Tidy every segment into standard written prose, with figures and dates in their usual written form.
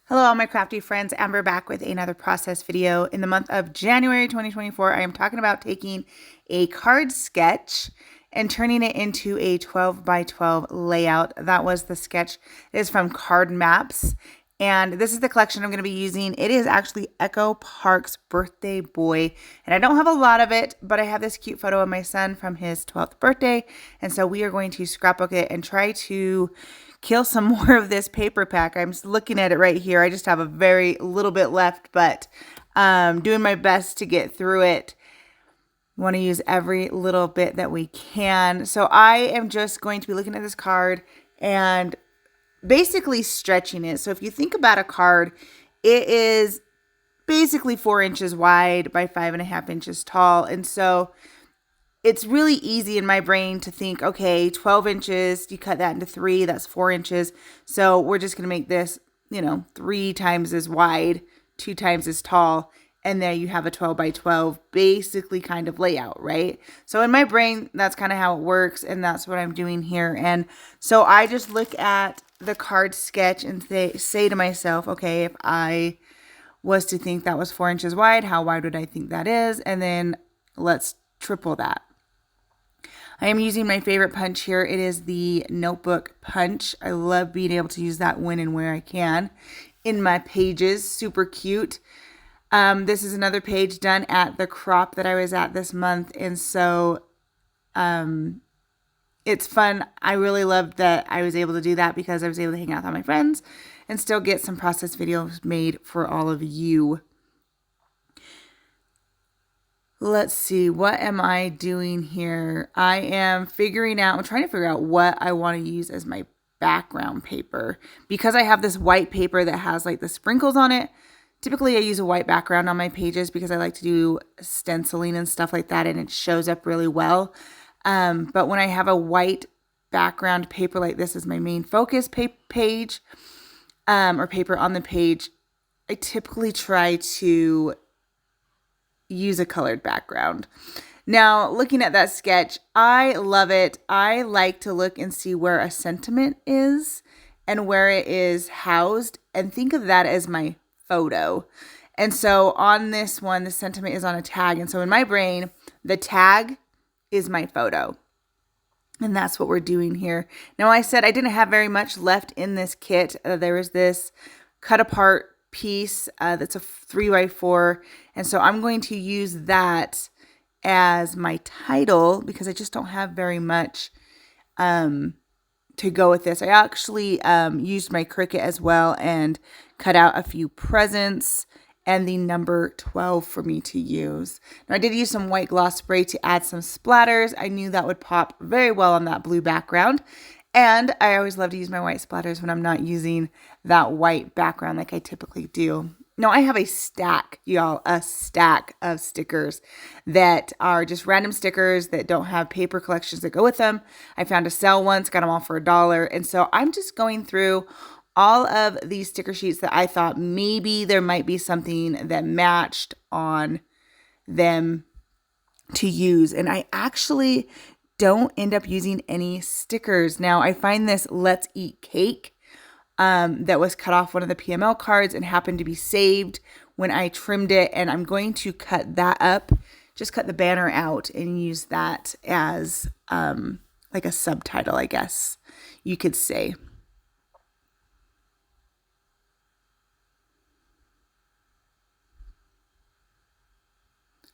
Hello, all my crafty friends. Amber back with another process video. In the month of January 2024, I am talking about taking a card sketch and turning it into a 12 by 12 layout. That was the sketch. It is from Card Maps. And this is the collection I'm going to be using. It is actually Echo Park's Birthday Boy. And I don't have a lot of it, but I have this cute photo of my son from his 12th birthday. And so we are going to scrapbook it and try to kill some more of this paper pack. I'm looking at it right here. I just have a very little bit left, but doing my best to get through it. Want to use every little bit that we can. So I am just going to be looking at this card and basically stretching it. So if you think about a card, it is basically 4 inches wide by 5.5 inches tall. And so it's really easy in my brain to think, okay, 12 inches, you cut that into 3, that's 4 inches. So we're just going to make this, 3 times as wide, 2 times as tall. And there you have a 12 by 12 basically kind of layout, right? So in my brain, that's kind of how it works. And that's what I'm doing here. And so I just look at the card sketch and say to myself, okay, if I was to think that was 4 inches wide, how wide would I think that is? And then let's triple that. I am using my favorite punch here. It is the Notebook Punch. I love being able to use that when and where I can in my pages. Super cute. This is another page done at the crop that I was at this month. And so it's fun. I really loved that I was able to do that because I was able to hang out with all my friends and still get some process videos made for all of you. Let's see, what am I doing here? I'm trying to figure out what I want to use as my background paper. Because I have this white paper that has like the sprinkles on it, typically I use a white background on my pages because I like to do stenciling and stuff like that and it shows up really well. But when I have a white background paper like this as my main focus page or paper on the page, I typically try to use a colored background. Now, looking at that sketch, I love it. I like to look and see where a sentiment is and where it is housed and think of that as my photo. And so on this one, the sentiment is on a tag. And so in my brain, the tag is my photo. And that's what we're doing here. Now, I said I didn't have very much left in this kit. There was this cut apart piece that's a 3x4, and so I'm going to use that as my title because I just don't have very much to go with this. I actually used my Cricut as well and cut out a few presents and the number 12 for me to use. Now I did use some white gloss spray to add some splatters. I knew that would pop very well on that blue background. And I always love to use my white splatters when I'm not using that white background like I typically do. Now, I have a stack, y'all, a stack of stickers that are just random stickers that don't have paper collections that go with them. I found a sale once, got them all for $1. And so I'm just going through all of these sticker sheets that I thought maybe there might be something that matched on them to use. And I actually don't end up using any stickers. Now, I find this Let's Eat Cake that was cut off one of the PML cards and happened to be saved when I trimmed it. And I'm going to cut that up, just cut the banner out and use that as like a subtitle, I guess you could say.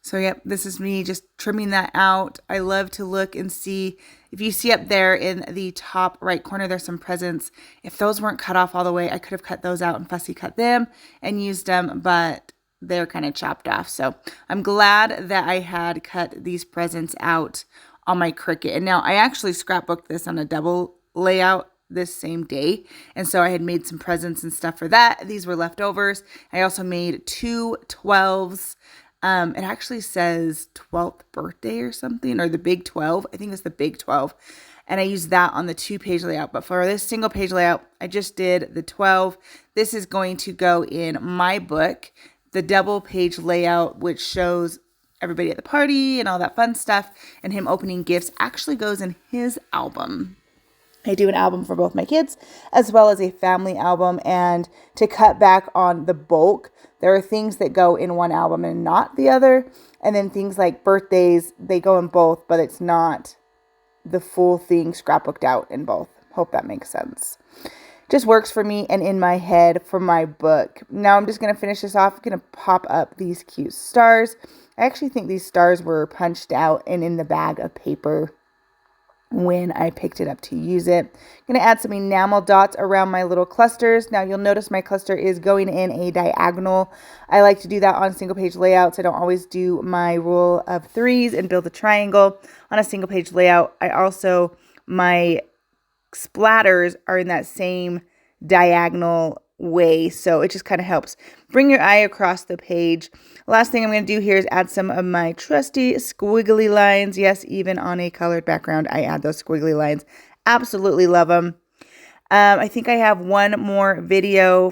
So yep, this is me just trimming that out. I love to look and see, if you see up there in the top right corner, there's some presents. If those weren't cut off all the way, I could have cut those out and fussy cut them and used them, but they're kind of chopped off. So I'm glad that I had cut these presents out on my Cricut. And now I actually scrapbooked this on a double layout this same day. And so I had made some presents and stuff for that. These were leftovers. I also made 2 12s. It actually says 12th birthday or something, or the big 12. I think it's the big 12. And I used that on the 2-page layout. But for this single page layout, I just did the 12. This is going to go in my book, the double page layout, which shows everybody at the party and all that fun stuff. And him opening gifts actually goes in his album. I do an album for both my kids as well as a family album. And to cut back on the bulk, there are things that go in one album and not the other. And then things like birthdays, they go in both, but it's not the full thing scrapbooked out in both. Hope that makes sense. Just works for me and in my head for my book. Now I'm just going to finish this off. I'm going to pop up these cute stars. I actually think these stars were punched out and in the bag of paper when I picked it up to use it. I'm going to add some enamel dots around my little clusters. Now you'll notice my cluster is going in a diagonal. I like to do that on single page layouts. I don't always do my rule of threes and build a triangle on a single page layout. My splatters are in that same diagonal way, so it just kind of helps bring your eye across the page. Last thing I'm going to do here is add some of my trusty squiggly lines. Yes, even on a colored background, I add those squiggly lines. Absolutely love them. I think I have one more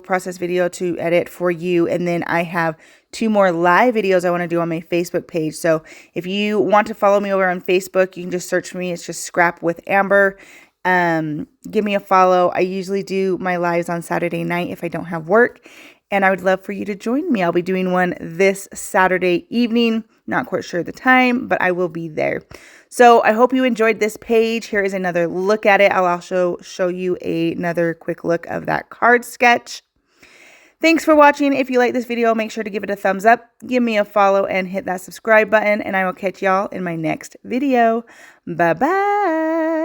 process video to edit for you, and then I have 2 more live videos I want to do on my Facebook page. So if you want to follow me over on Facebook, you can just search for me. It's just Scrap with Amber. Give me a follow. I usually do my lives on Saturday night if I don't have work, and I would love for you to join me. I'll be doing one this Saturday evening. Not quite sure the time, but I will be there. So I hope you enjoyed this page. Here is another look at it. I'll also show you another quick look of that card sketch. Thanks for watching. If you like this video, make sure to give it a thumbs up, give me a follow, and hit that subscribe button, and I will catch y'all in my next video. Bye-bye.